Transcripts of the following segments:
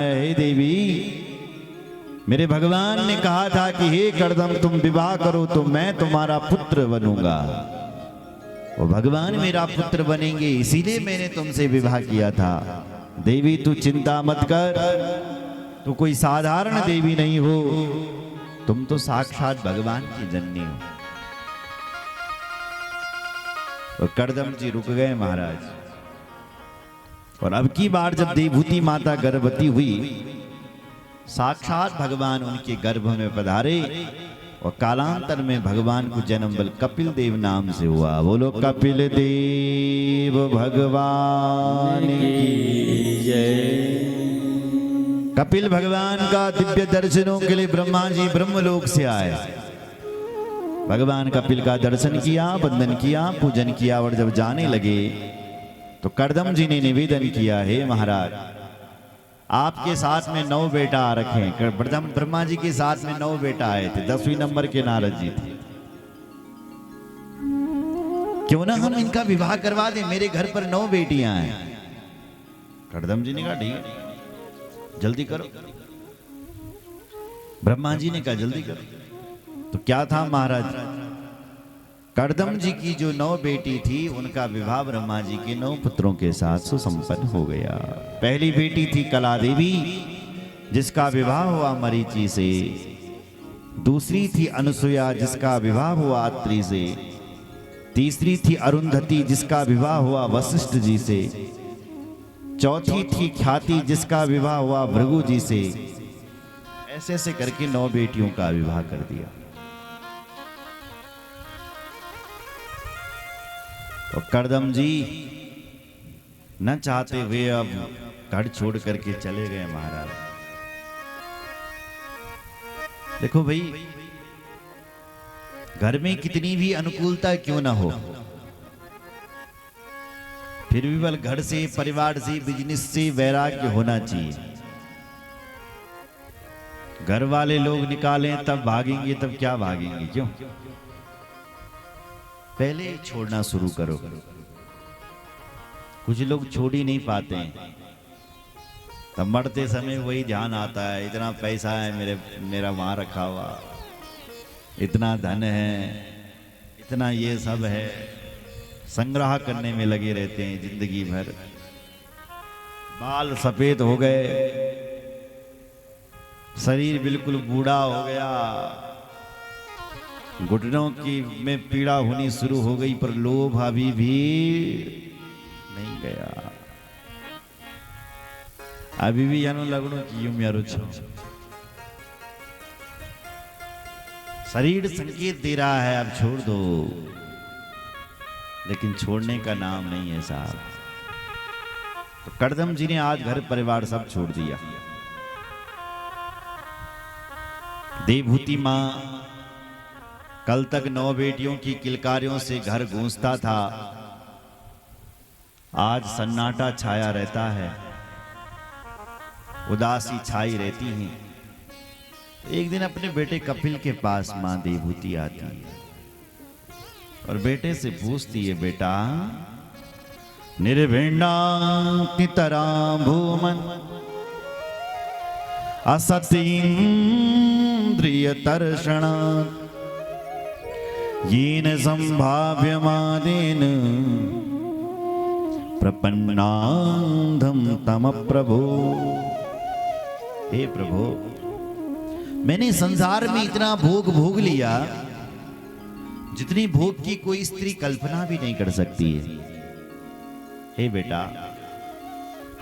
हे देवी, मेरे भगवान ने कहा था कि हे कर्दम तुम विवाह करो तो मैं तुम्हारा पुत्र बनूंगा। वो भगवान मेरा पुत्र बनेंगे, इसीलिए मैंने तुमसे विवाह किया था। देवी तू चिंता मत कर, तू कोई साधारण देवी नहीं हो, तुम तो साक्षात भगवान की जननी हो। तो कर्दम जी रुक गए महाराज। और अब की बार जब देवभूति माता गर्भवती हुई, साक्षात भगवान उनके गर्भ में पधारे और कालांतर में भगवान को जन्म बल कपिल देव नाम से हुआ। बोलो कपिल देव भगवान की जय। कपिल भगवान का दिव्य दर्शनों के लिए ब्रह्मा जी ब्रह्मलोक से आए। भगवान कपिल का दर्शन किया, वंदन किया, पूजन किया और जब जाने लगे तो कर्दम जी ने निवेदन किया, हे महाराज आपके साथ में 9 बेटा आ रखे हैं। ब्रह्मा जी के साथ में 9 बेटा आए थे, 10वीं नंबर के नारद जी थे। क्यों ना हम इनका विवाह करवा दें, मेरे घर पर 9 बेटियां हैं। कर्दम जी ने कहा ठीक है जल्दी करो। ब्रह्मा जी ने कहा जल्दी करो। तो क्या था महाराज, कर्दम जी की जो 9 बेटी थी उनका विवाह ब्रह्मा जी के 9 पुत्रों के साथ सुसंपन्न हो गया। पहली बेटी थी कला देवी, जिसका विवाह हुआ मरीचि से। दूसरी थी अनुसुया, जिसका विवाह हुआ अत्रि से। तीसरी थी अरुंधति, जिसका विवाह हुआ वशिष्ठ जी से। चौथी थी ख्याति, जिसका विवाह हुआ भृगु जी से। ऐसे ऐसे करके 9 बेटियों का विवाह कर दिया। और कर्दम जी न चाहते हुए अब घर छोड़ करके चले गए महाराज। देखो भाई, घर में कितनी भी अनुकूलता क्यों ना हो, फिर भी बल घर से, परिवार से, बिजनेस से वैराग्य होना चाहिए। घर वाले लोग निकालें तब भागेंगे, तब क्या भागेंगे, क्यों? पहले छोड़ना शुरू करो। कुछ लोग छोड़ ही नहीं पाते हैं, तब मरते समय वही ध्यान आता है, इतना पैसा है मेरा वहां रखा हुआ, इतना धन है, इतना ये सब है, संग्रह करने में लगे रहते हैं जिंदगी भर। बाल सफेद हो गए, शरीर बिल्कुल बूढ़ा हो गया, घुटनों की में पीड़ा होनी शुरू हो गई, पर लोभ अभी भी नहीं गया। अभी भी यानो लगनो कि यूं म्यारो छो। शरीर संकेत दे रहा है अब छोड़ दो, लेकिन छोड़ने का नाम नहीं है साहब। तो कर्दम जी ने आज घर परिवार सब छोड़ दिया। देवभूति मां कल तक 9 बेटियों की किलकारियों से घर गूंजता था, आज सन्नाटा छाया रहता है, उदासी छाई रहती है। एक दिन अपने बेटे कपिल के पास मां देवभूति आती है और बेटे से पूछती है, बेटा निर्भिन्ना भूमन असतीन्द्रिय तर्षणा येन संभाव्यमानेन प्रपन्नाधम तम प्रभो। हे प्रभो, मैंने संसार में इतना भोग भोग लिया जितनी भोग की कोई स्त्री कल्पना भी नहीं कर सकती है। हे बेटा,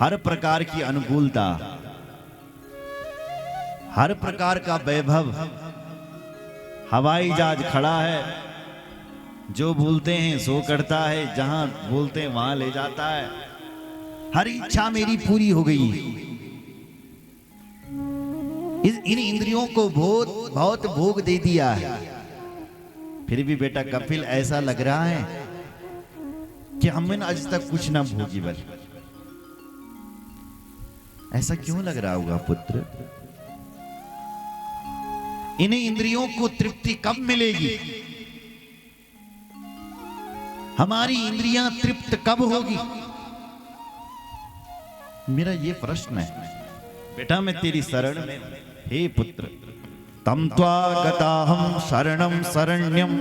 हर प्रकार की अनुकूलता, हर प्रकार का वैभव, हवाई जहाज खड़ा है, जो बोलते हैं सो करता है, जहां बोलते हैं वहां ले जाता है, हर इच्छा मेरी पूरी हो गई। इन इंद्रियों को बहुत भोग दे दिया है। फिर भी बेटा कपिल ऐसा लग रहा है कि हमने आज तक कुछ ना भोगी। बल ऐसा क्यों लग रहा होगा पुत्र? इन्हीं इंद्रियों को तृप्ति कब मिलेगी? हमारी इंद्रियां तृप्त कब होगी? मेरा ये प्रश्न है। बेटा मैं तेरी शरण में हूं। हे पुत्र, तम त्वागताहं शरणं शरण्यं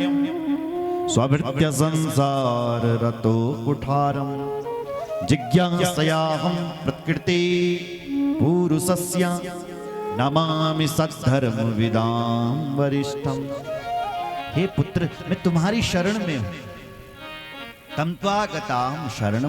स्वभृत्य संसार रतो कुठारम जिज्ञासयाहं प्रकृते पुरुषस्य नमामि सद्धर्म विदाम वरिष्ठम। हे पुत्र, मैं तुम्हारी शरण में हूं। तम त्वागताहं शरणं